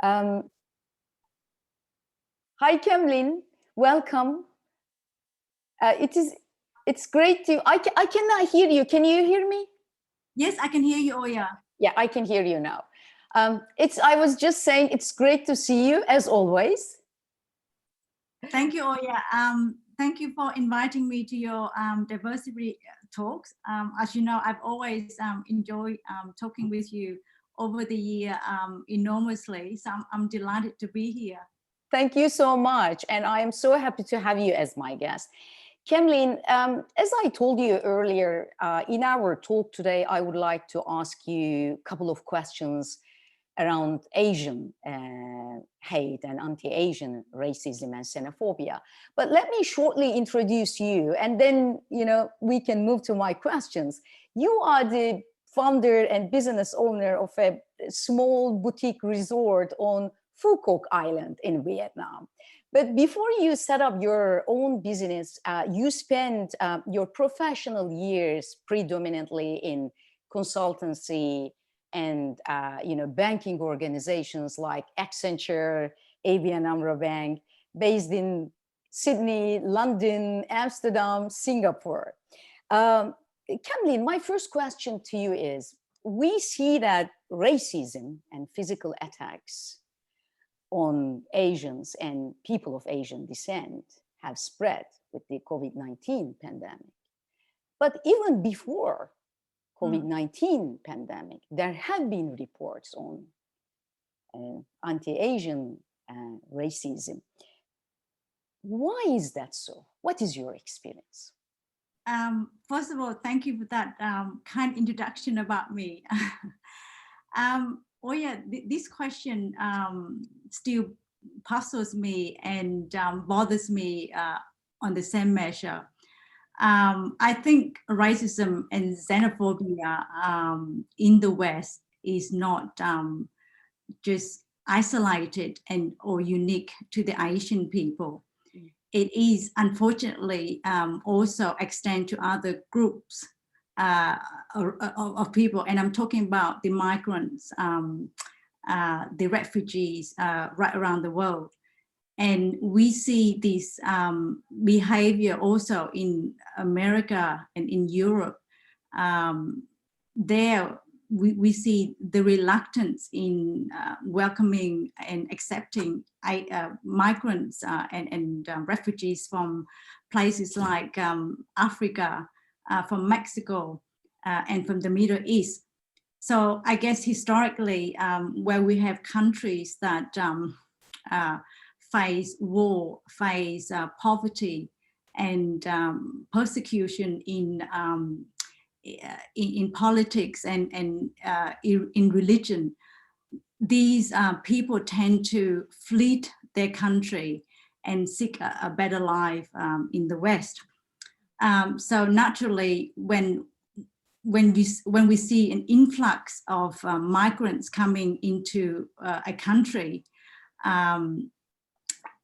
Um, Hi, Camlin. Welcome. It's great to. I cannot hear you. Can you hear me? Yes, I can hear you, Oya. Yeah, I can hear you now. I was just saying it's great to see you as always. Thank you, Oya. Thank you for inviting me to your diversity talks. As you know, I've always enjoyed talking with you over the year enormously. So I'm delighted to be here. Thank you so much. And I am so happy to have you as my guest. Camlin, as I told you earlier, in our talk today, I would like to ask you a couple of questions around Asian hate and anti-Asian racism and xenophobia. But let me shortly introduce you, and then we can move to my questions. You are the founder and business owner of a small boutique resort on Phu Quoc Island in Vietnam. But before you set up your own business, you spent your professional years predominantly in consultancy and banking organizations like Accenture, ABN AMRO Bank, based in Sydney, London, Amsterdam, Singapore. Camlin, my first question to you is, we see that racism and physical attacks on Asians and people of Asian descent have spread with the COVID-19 pandemic. But even before COVID-19 pandemic, there have been reports on anti-Asian racism. Why is that so? What is your experience? First of all, thank you for that kind introduction about me. Oh yeah, this question still puzzles me and bothers me on the same measure. I think racism and xenophobia in the West is not just isolated or unique to the Asian people. It is unfortunately also extend to other groups of people, and I'm talking about the migrants, the refugees right around the world. And we see this behavior also in America and in Europe. There we see the reluctance in welcoming and accepting migrants and refugees from places like Africa, from Mexico, and from the Middle East. So I guess historically, where we have countries that face war, face poverty and persecution in politics and in religion, these people tend to flee their country and seek a better life in the West. So naturally, when we see an influx of migrants coming into a country,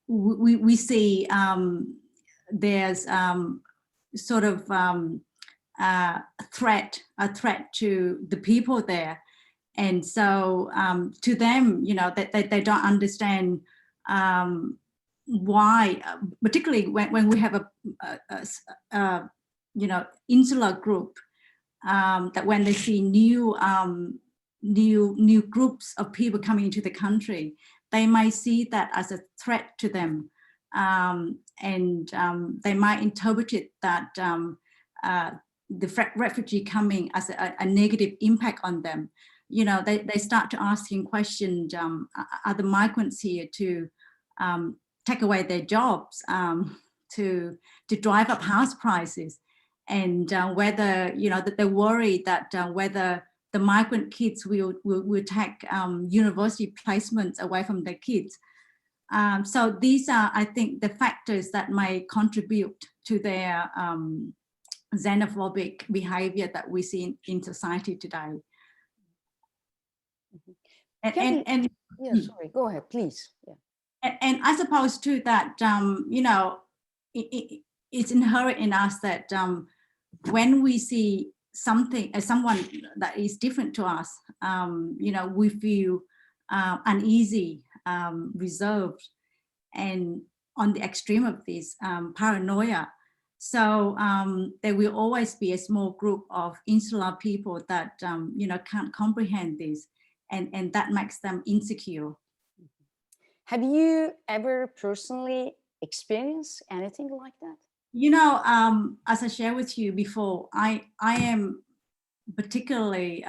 we see there's sort of a threat to the people there. And so to them, that they don't understand why, particularly when we have a insular group, that when they see new groups of people coming into the country, they might see that as a threat to them, and they might interpret it that the refugee coming as a negative impact on them. They start to asking questions: are the migrants here to take away their jobs, to drive up house prices, and whether that they're worried that whether the migrant kids will take university placements away from their kids. So these are, I think, the factors that may contribute to their xenophobic behavior that we see in society today. And yeah, sorry, go ahead, please. Yeah. And I suppose too that it's inherent in us that when we see someone that is different to us, we feel uneasy, reserved, and on the extreme of this, paranoia. So there will always be a small group of insular people that can't comprehend this, and that makes them insecure. Have you ever personally experienced anything like that? As I shared with you before, I am particularly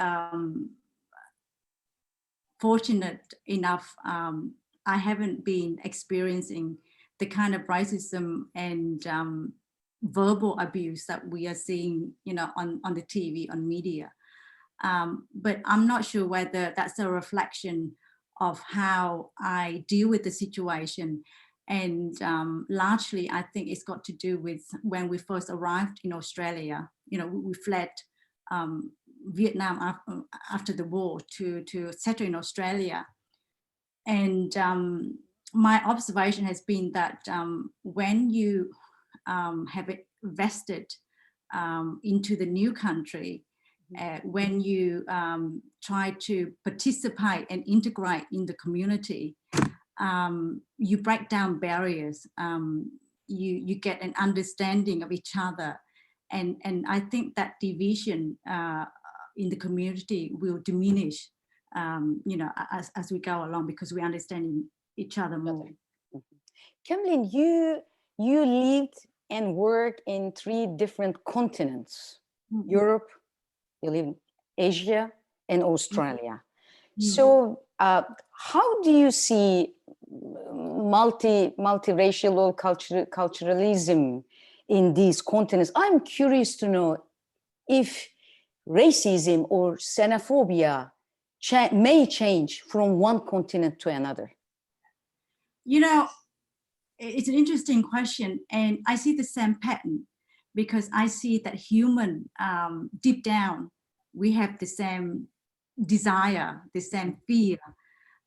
fortunate enough. I haven't been experiencing the kind of racism and verbal abuse that we are seeing, on the TV, on media. But I'm not sure whether that's a reflection of how I deal with the situation. And largely, I think it's got to do with when we first arrived in Australia. We fled Vietnam after the war to settle in Australia. And my observation has been that when you have invested into the new country, when you try to participate and integrate in the community, you break down barriers, you get an understanding of each other. And I think that division in the community will diminish, as we go along, because we understand each other more. Camlin, you lived and worked in 3 different continents: Europe, you live in Asia, and Australia. So how do you see multiracial or culturalism in these continents? I'm curious to know if racism or xenophobia may change from one continent to another. It's an interesting question, and I see the same pattern, because I see that human, deep down, we have the same desire, the same fear.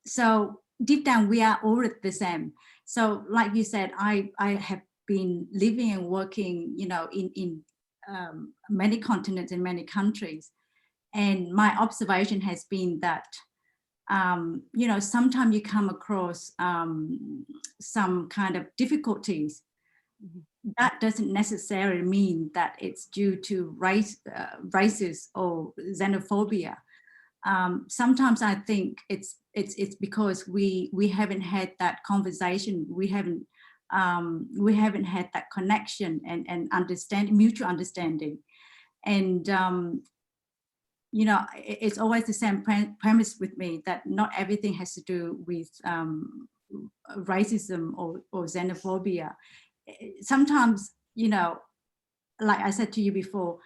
So deep down, we are all the same. So like you said, I have been living and working, in many continents and many countries. And my observation has been that, sometimes you come across some kind of difficulties. That doesn't necessarily mean that it's due to racism or xenophobia. Sometimes I think it's because we haven't had that conversation. We haven't had that connection and mutual understanding. And it's always the same premise with me, that not everything has to do with racism or xenophobia. Sometimes, like I said to you before,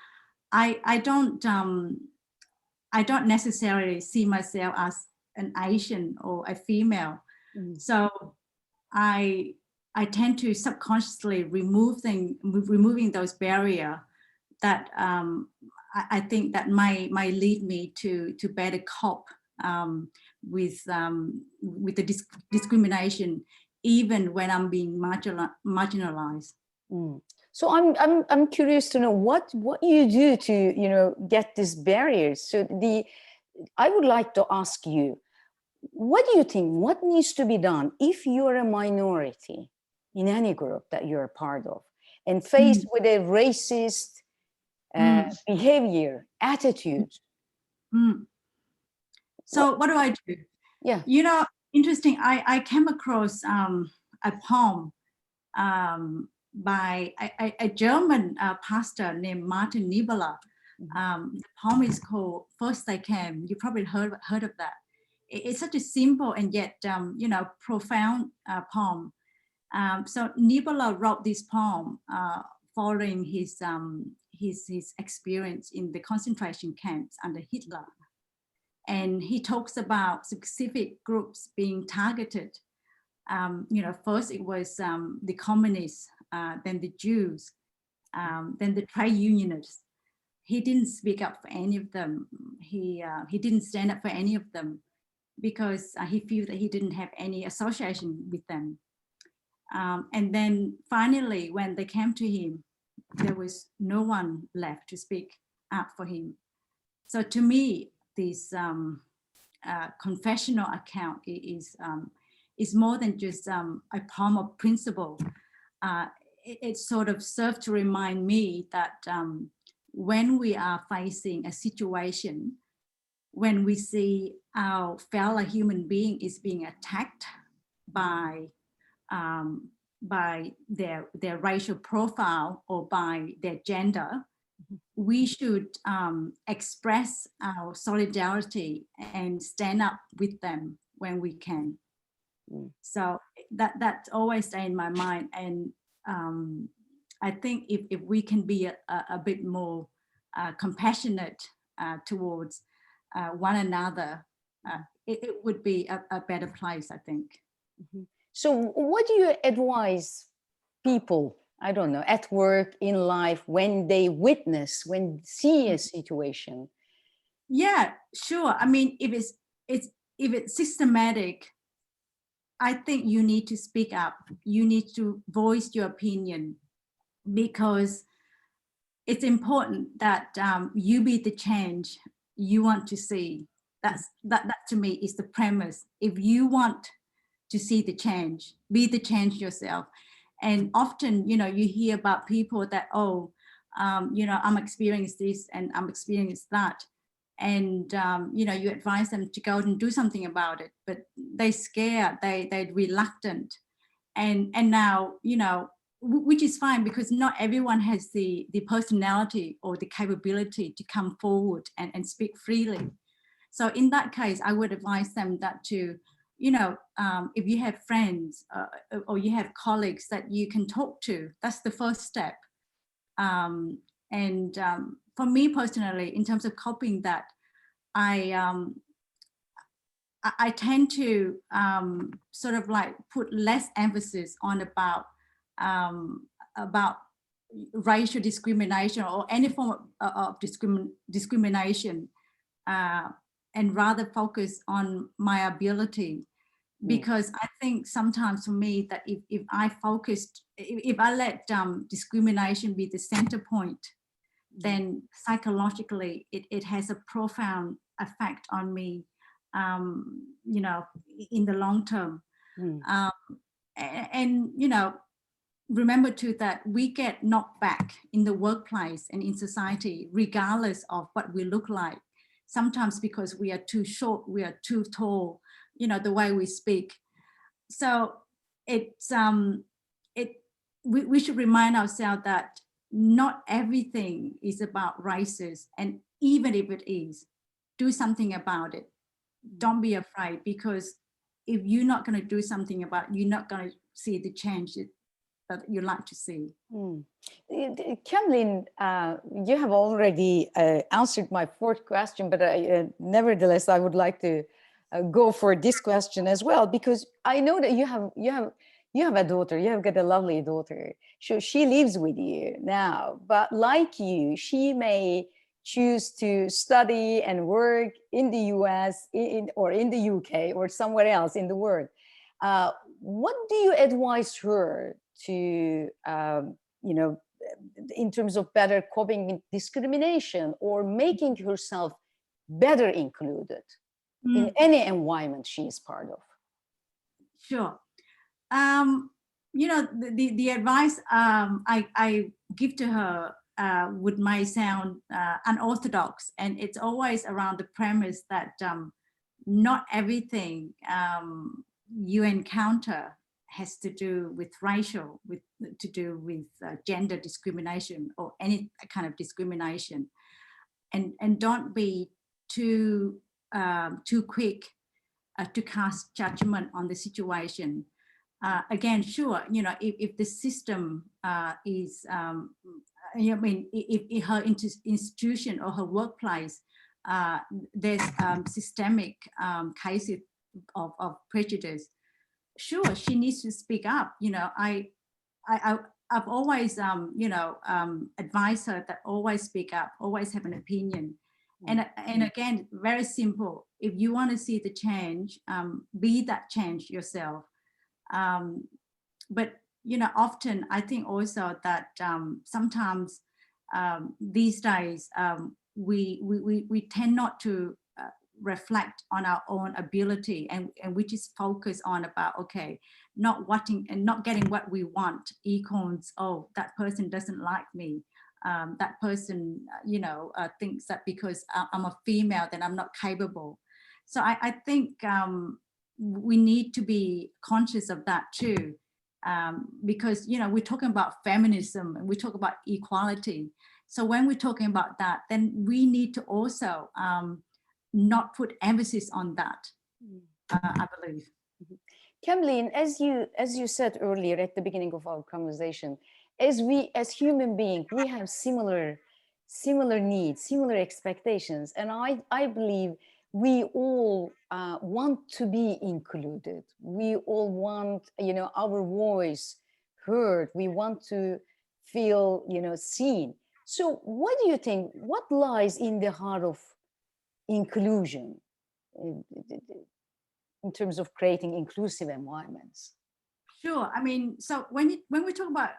I don't necessarily see myself as an Asian or a female. So I tend to subconsciously removing those barriers that I think that might lead me to better cope with the discrimination, even when I'm being marginalized. So I'm curious to know what you do to get these barriers. So I would like to ask you, what do you think? What needs to be done if you're a minority in any group that you're a part of, and faced with a racist behavior, attitude? So what do I do? Yeah. Interesting. I came across a poem by a German pastor named Martin Niebler. The poem is called "First I Came." You probably heard of that. It's such a simple and yet profound poem. So Niebler wrote this poem following his experience in the concentration camps under Hitler, and he talks about specific groups being targeted. First it was the communists, then the Jews, then the trade unionists. He didn't speak up for any of them. He didn't stand up for any of them, because he felt that he didn't have any association with them. And then finally, when they came to him, there was no one left to speak up for him. So to me, this confessional account is more than just a poem of principle. It sort of serves to remind me that when we are facing a situation, when we see our fellow human being is being attacked by their racial profile or by their gender, we should express our solidarity and stand up with them when we can. So that's always stay in my mind. And I think if we can be a bit more compassionate towards one another, it would be a better place, I think. So what do you advise people, I don't know, at work, in life, when they see a situation? Yeah, sure. I mean, if it's systematic, I think you need to speak up. You need to voice your opinion, because it's important that you be the change you want to see. That to me is the premise. If you want to see the change, be the change yourself. And often, you hear about people that, I'm experiencing this and I'm experiencing that. And, you advise them to go and do something about it, but they're scared, they're reluctant. And now, which is fine, because not everyone has the personality or the capability to come forward and speak freely. So in that case, I would advise them that to, if you have friends or you have colleagues that you can talk to, that's the first step. For me personally, in terms of coping that, I tend to sort of like put less emphasis on about racial discrimination or any form of discrimination, and rather focus on my ability. Because I think sometimes for me that if I let discrimination be the center point, then psychologically it has a profound effect on me, in the long term. Remember too that we get knocked back in the workplace and in society, regardless of what we look like. Sometimes because we are too short, we are too tall, the way we speak. So we should remind ourselves that not everything is about races, and even if it is, do something about it. Don't be afraid, because if you're not going to do something about it, you're not going to see the change that you like to see. Camlin, you have already answered my fourth question, but nevertheless, I would like to go for this question as well, because I know that you have a daughter. You have got a lovely daughter. So she lives with you now, but like you, she may choose to study and work in the US or in the UK or somewhere else in the world. What do you advise her to, in terms of better coping with discrimination or making herself better included in any environment she is part of? Sure. The advice I give to her might sound unorthodox, and it's always around the premise that not everything you encounter has to do with racial, to do with gender discrimination or any kind of discrimination, and don't be too quick to cast judgment on the situation. Again, sure, if the system is, if her institution or her workplace, there's systemic cases of prejudice, sure, she needs to speak up. I've always, advised her that always speak up, always have an opinion. And again, very simple. If you want to see the change, be that change yourself. But often I think also that sometimes these days we tend not to reflect on our own ability, and which is focused on about, okay, not wanting and not getting what we want equals, oh, that person doesn't like me, that person thinks that because I'm a female then I'm not capable. So I think we need to be conscious of that too, because we're talking about feminism and we talk about equality. So when we're talking about that, then we need to also not put emphasis on that, I believe. Camlin, as you said earlier at the beginning of our conversation, as human beings, we have similar needs, similar expectations, and I believe we all want to be included. We all want, our voice heard. We want to feel, seen. So what do you think, what lies in the heart of inclusion in terms of creating inclusive environments? Sure. I mean, so when we talk about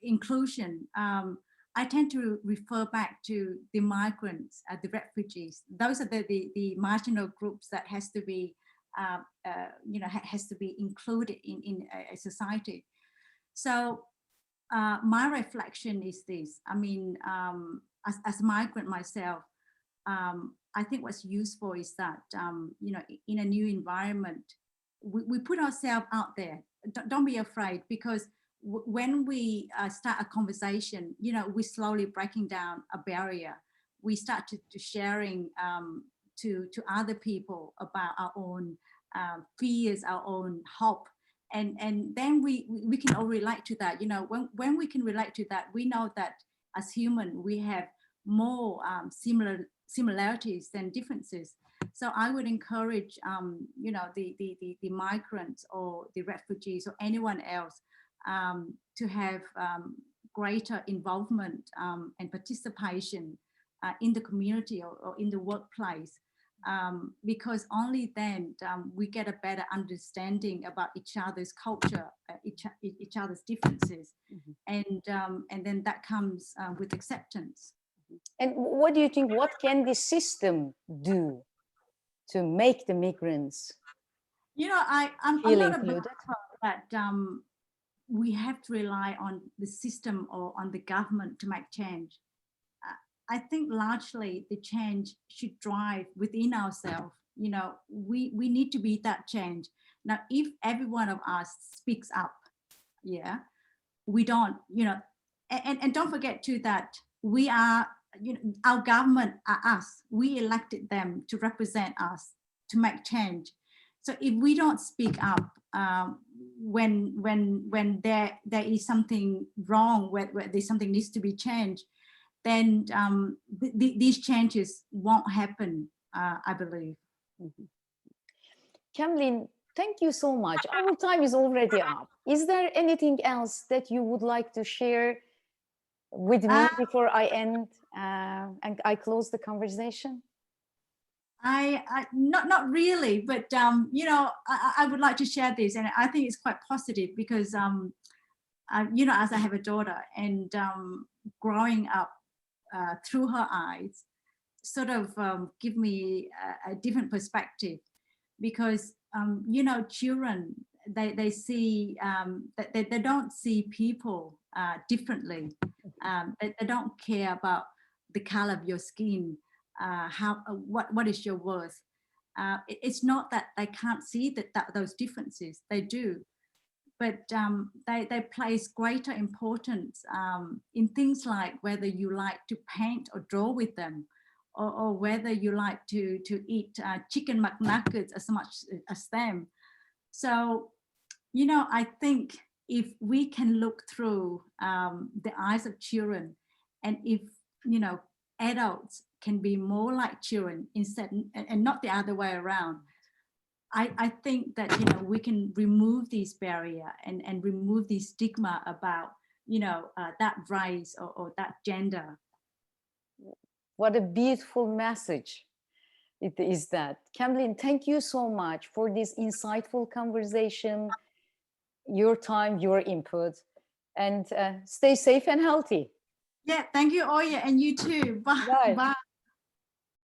inclusion, I tend to refer back to the migrants, the refugees. Those are the marginal groups that has to be, has to be included in a society. So my reflection is this. I mean, as a migrant myself, I think what's useful is that, in a new environment, we put ourselves out there. Don't be afraid, because when we start a conversation, we're slowly breaking down a barrier. We start to sharing to other people about our own fears, our own hope. And then we can all relate to that. When we can relate to that, we know that as human, we have more similarities than differences. So I would encourage, the migrants or the refugees or anyone else to have greater involvement and participation in the community or in the workplace, because only then we get a better understanding about each other's culture, each other's differences, and then that comes with acceptance. And what do you think, what can the system do to make the migrants I'm feel not included? about that we have to rely on the system or on the government to make change. I think largely the change should drive within ourselves. We need to be that change. Now, if every one of us speaks up, we don't, and don't forget too that we are, our government are us. We elected them to represent us, to make change. So if we don't speak up when there is something wrong, where there's something needs to be changed, then these changes won't happen, I believe. Camlin, thank you so much. Our time is already up. Is there anything else that you would like to share with me before I end and I close the conversation? I not really, but I would like to share this, and I think it's quite positive because as I have a daughter, and growing up through her eyes sort of give me a different perspective, because children, they see that they don't see people differently. They don't care about the color of your skin, what is your worth. It's not that they can't see that those differences, they do, but they place greater importance in things like whether you like to paint or draw with them, or whether you like to eat chicken McNuggets as much as them. So, I think if we can look through the eyes of children, and if, adults can be more like children instead, and not the other way around, I think that, we can remove this barrier and remove this stigma about, that race or that gender. What a beautiful message it is that. Camlin, thank you so much for this insightful conversation, your time, your input, and stay safe and healthy. Yeah, thank you, Oya, and you too. Bye. Bye. Bye.